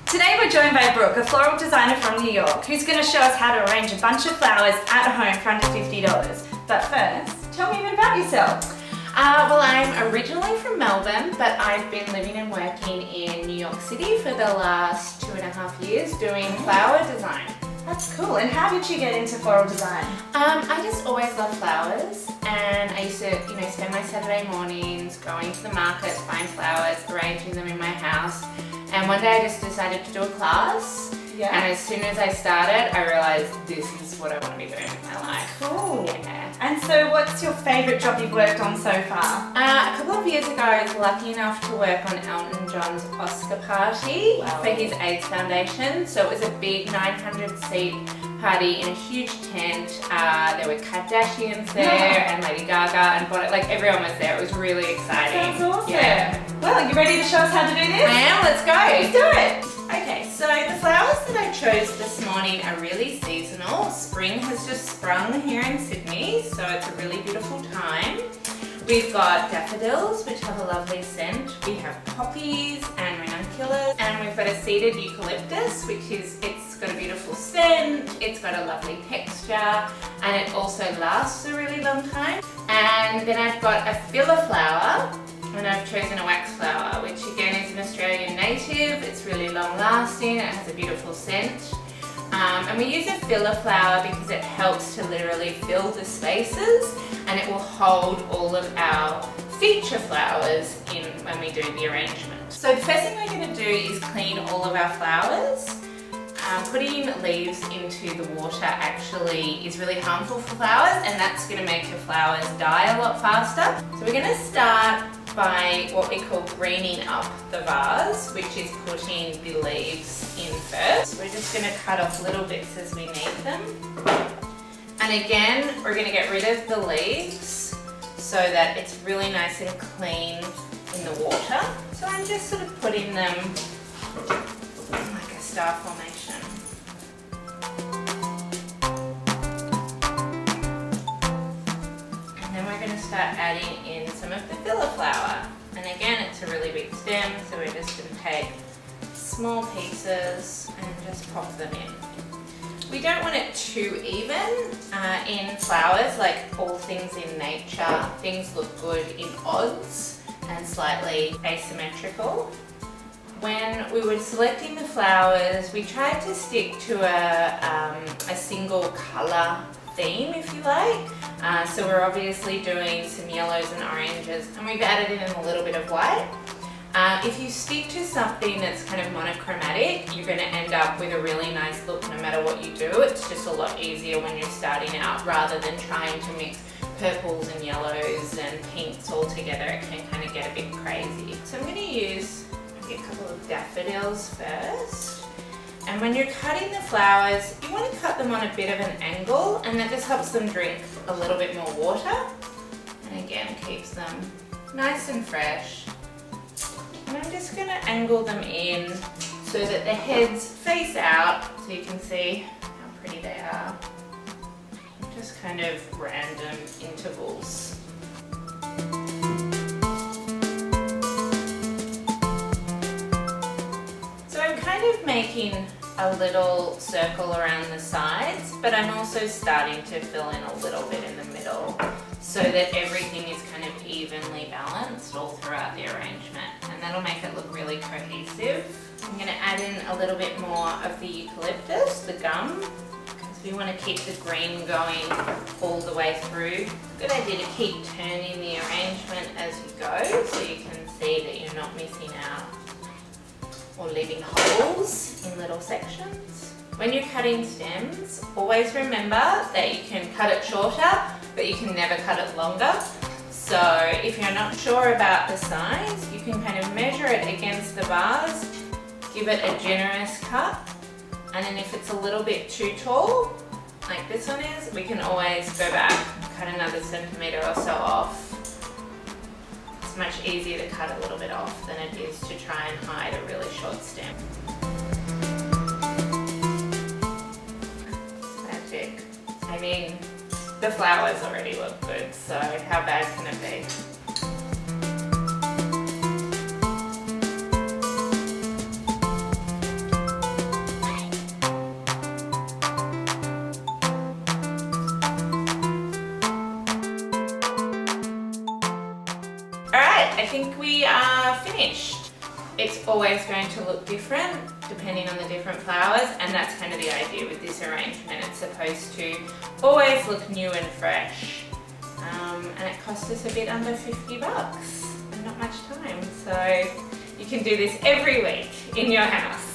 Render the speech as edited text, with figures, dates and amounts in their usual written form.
Today we're joined by Brooke, a floral designer from New York, who's going to show us how to arrange a bunch of flowers at home for under $50. But first, tell me a bit about yourself. Well, I'm originally from Melbourne, but I've been living and working in New York City for the last 2.5 years doing flower design. That's cool. And how did you get into floral design? I just always loved flowers, and I used to, spend my Saturday mornings going to the markets, buying flowers, arranging them in my house. And one day I just decided to do a class. Yeah. And as soon as I started, I realized this is what I want to be doing with my life. Cool. Yeah. And so what's your favourite job you've worked on so far? A couple of years ago, I was lucky enough to work on Elton John's Oscar party for his AIDS Foundation. So it was a big 900-seat party in a huge tent. There were Kardashians there and Lady Gaga and everyone was there. It was really exciting. Sounds awesome. Yeah. Well, are you ready to show us how to do this? I am. Let's go. Let's do it. Okay, so the flowers that I chose this morning are really seasonal. Spring has just sprung here in Sydney, so it's a really beautiful time. We've got daffodils, which have a lovely scent. We have poppies and ranunculus, and we've got a seeded eucalyptus, it's got a beautiful scent, it's got a lovely texture, and it also lasts a really long time. And then I've got a filler flower, and I've chosen a wax flower, which again is an Australian native. It's really long lasting, it has a beautiful scent. And we use a filler flower because it helps to literally fill the spaces, and it will hold all of our feature flowers in when we do the arrangement. So the first thing we're going to do is clean all of our flowers. Putting leaves into the water actually is really harmful for flowers, and that's going to make your flowers die a lot faster. So we're going to start by what we call greening up the vase, which is putting the leaves in first. We're just going to cut off little bits as we need them. And again, we're going to get rid of the leaves so that it's really nice and clean in the water. So I'm just sort of putting them like a star formation. Start adding in some of the filler flower, and again it's a really big stem, so we're just going to take small pieces and just pop them in. We don't want it too even. In flowers, like all things in nature, things look good in odds and slightly asymmetrical. When we were selecting the flowers, we tried to stick to a single colour theme, if you like. So we're obviously doing some yellows and oranges, and we've added in a little bit of white. If you stick to something that's kind of monochromatic, you're going to end up with a really nice look no matter what you do. It's just a lot easier when you're starting out rather than trying to mix purples and yellows and pinks all together. It can kind of get a bit crazy. So I'm going to use maybe a couple of daffodils first. And when you're cutting the flowers, you want to cut them on a bit of an angle, and that just helps them drink a little bit more water. And again, keeps them nice and fresh. And I'm just going to angle them in so that the heads face out so you can see how pretty they are. Just kind of random intervals. So I'm kind of making a little circle around the sides, but I'm also starting to fill in a little bit in the middle so that everything is kind of evenly balanced all throughout the arrangement, and that'll make it look really cohesive. I'm going to add in a little bit more of the eucalyptus, the gum, because we want to keep the green going all the way through. Good idea to keep turning the arrangement as you go so you can see that you're not missing out or leaving holes in little sections. When you're cutting stems, always remember that you can cut it shorter, but you can never cut it longer. So if you're not sure about the size, you can kind of measure it against the vase, give it a generous cut, and then if it's a little bit too tall, like this one is, we can always go back, cut another centimetre or so off. Much easier to cut a little bit off than it is to try and hide a really short stem. Magic. I mean, the flowers already look good, so how bad can it be? I think we are finished. It's always going to look different depending on the different flowers, and that's kind of the idea with this arrangement. It's supposed to always look new and fresh. And it cost us a bit under $50 and not much time. So you can do this every week in your house.